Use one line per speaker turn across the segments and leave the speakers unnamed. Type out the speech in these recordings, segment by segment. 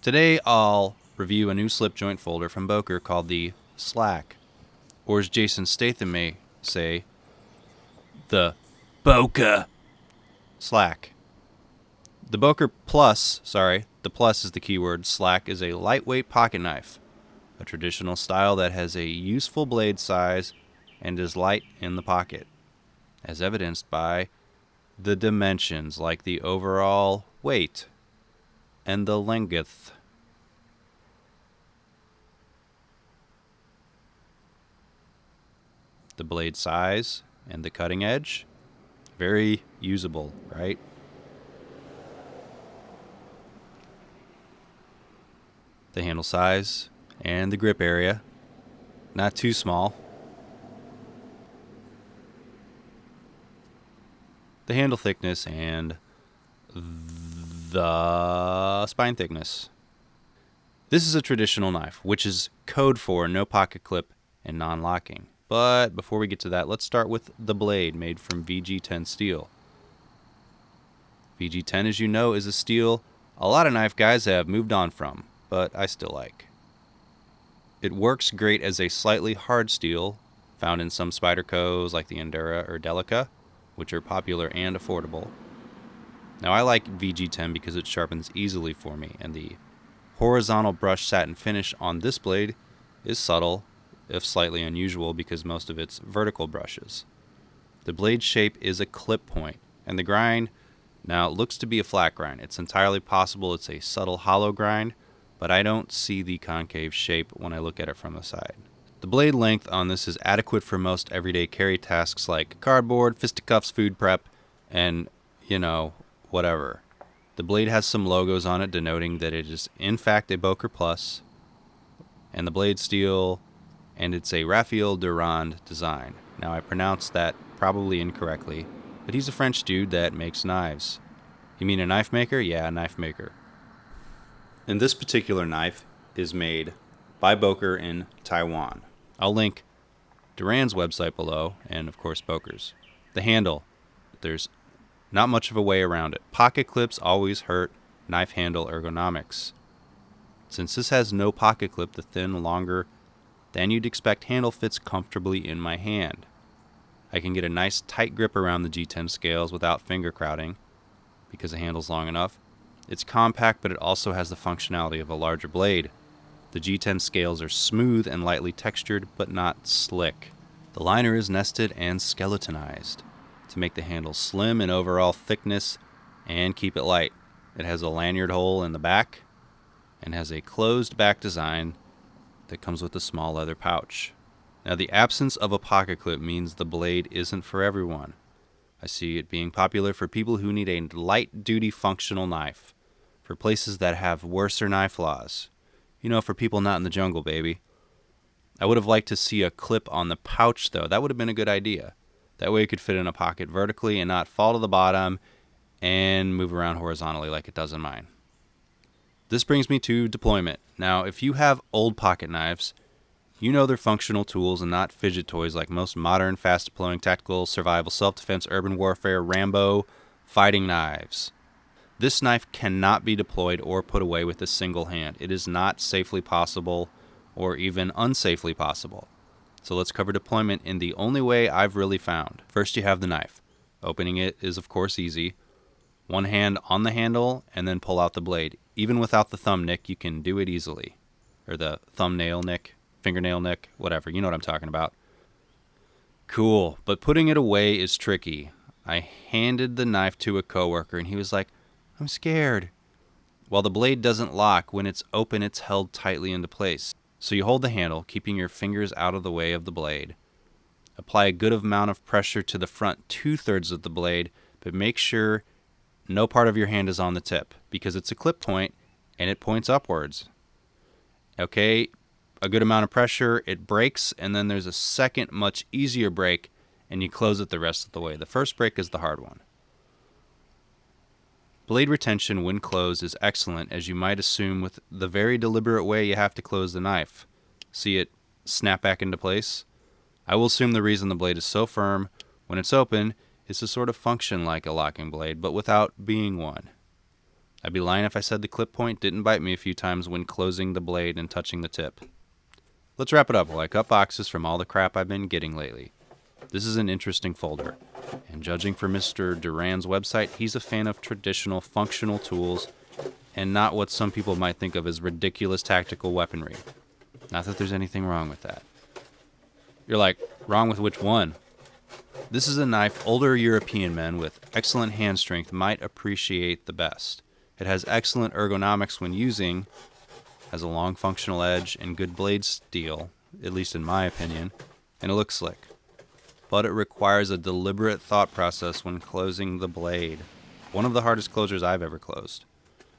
Today I'll review a new slip joint folder from Boker called the Slack, or as Jason Statham may say, the Boker Slack. The Boker Plus, the plus is the keyword. Slack is a lightweight pocket knife, a traditional style that has a useful blade size and is light in the pocket, as evidenced by the dimensions like the overall weight and the length. The blade size and the cutting edge, very usable, right? The handle size and the grip area, not too small. The handle thickness and the spine thickness. This is a traditional knife, which is code for no pocket clip and non-locking. But before we get to that, let's start with the blade made from VG10 steel. VG10, as you know, is a steel a lot of knife guys have moved on from, but I still like. It works great as a slightly hard steel, found in some Spydercos like the Endura or Delica, which are popular and affordable. Now I like VG10 because it sharpens easily for me, and the horizontal brushed satin finish on this blade is subtle, if slightly unusual because most of it's vertical brushes. The blade shape is a clip point, and the grind, now it looks to be a flat grind. It's entirely possible it's a subtle hollow grind, but I don't see the concave shape when I look at it from the side. The blade length on this is adequate for most everyday carry tasks like cardboard, fisticuffs, food prep, and, whatever. The blade has some logos on it denoting that it is in fact a Boker Plus, and the blade steel, and it's a Raphael Durand design. Now I pronounced that probably incorrectly, but he's a French dude that makes knives. You mean a knife maker? Yeah, a knife maker. And this particular knife is made by Boker in Taiwan. I'll link Durand's website below, and of course Boker's. The handle, there's not much of a way around it. Pocket clips always hurt knife handle ergonomics. Since this has no pocket clip, the thin, longer than you'd expect handle fits comfortably in my hand. I can get a nice tight grip around the G10 scales without finger crowding because the handle's long enough. It's compact, but it also has the functionality of a larger blade. The G10 scales are smooth and lightly textured, but not slick. The liner is nested and skeletonized to make the handle slim in overall thickness and keep it light. It has a lanyard hole in the back and has a closed back design that comes with a small leather pouch. Now, the absence of a pocket clip means the blade isn't for everyone. I see it being popular for people who need a light-duty functional knife, for places that have worser knife laws. For people not in the jungle, baby. I would have liked to see a clip on the pouch, though. That would have been a good idea. That way it could fit in a pocket vertically and not fall to the bottom and move around horizontally like it does in mine. This brings me to deployment. Now, if you have old pocket knives, you know they're functional tools and not fidget toys like most modern, fast-deploying tactical, survival, self-defense, urban warfare, Rambo, fighting knives. This knife cannot be deployed or put away with a single hand. It is not safely possible or even unsafely possible. So let's cover deployment in the only way I've really found. First, you have the knife. Opening it is, of course, easy. One hand on the handle and then pull out the blade. Even without the thumb nick, you can do it easily. Or the thumbnail nick, fingernail nick, whatever. You know what I'm talking about. Cool, but putting it away is tricky. I handed the knife to a coworker and he was like, "I'm scared." While the blade doesn't lock, when it's open, it's held tightly into place. So you hold the handle, keeping your fingers out of the way of the blade. Apply a good amount of pressure to the front 2/3 of the blade, but make sure no part of your hand is on the tip because it's a clip point and it points upwards. Okay, a good amount of pressure, it breaks, and then there's a second, much easier break, and you close it the rest of the way. The first break is the hard one. Blade retention when closed is excellent, as you might assume with the very deliberate way you have to close the knife. See it snap back into place? I will assume the reason the blade is so firm when it's open is to sort of function like a locking blade, but without being one. I'd be lying if I said the clip point didn't bite me a few times when closing the blade and touching the tip. Let's wrap it up while I cut boxes from all the crap I've been getting lately. This is an interesting folder, and judging from Mr. Durand's website, he's a fan of traditional functional tools and not what some people might think of as ridiculous tactical weaponry. Not that there's anything wrong with that. You're like, wrong with which one? This is a knife older European men with excellent hand strength might appreciate the best. It has excellent ergonomics when using, has a long functional edge and good blade steel, at least in my opinion, and it looks slick. But it requires a deliberate thought process when closing the blade. One of the hardest closures I've ever closed.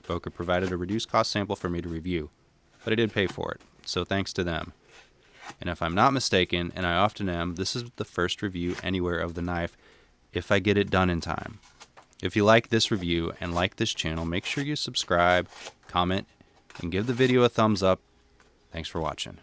Boker provided a reduced cost sample for me to review, but I did pay for it, so thanks to them. And if I'm not mistaken, and I often am, this is the first review anywhere of the knife if I get it done in time. If you like this review and like this channel, make sure you subscribe, comment, and give the video a thumbs up. Thanks for watching.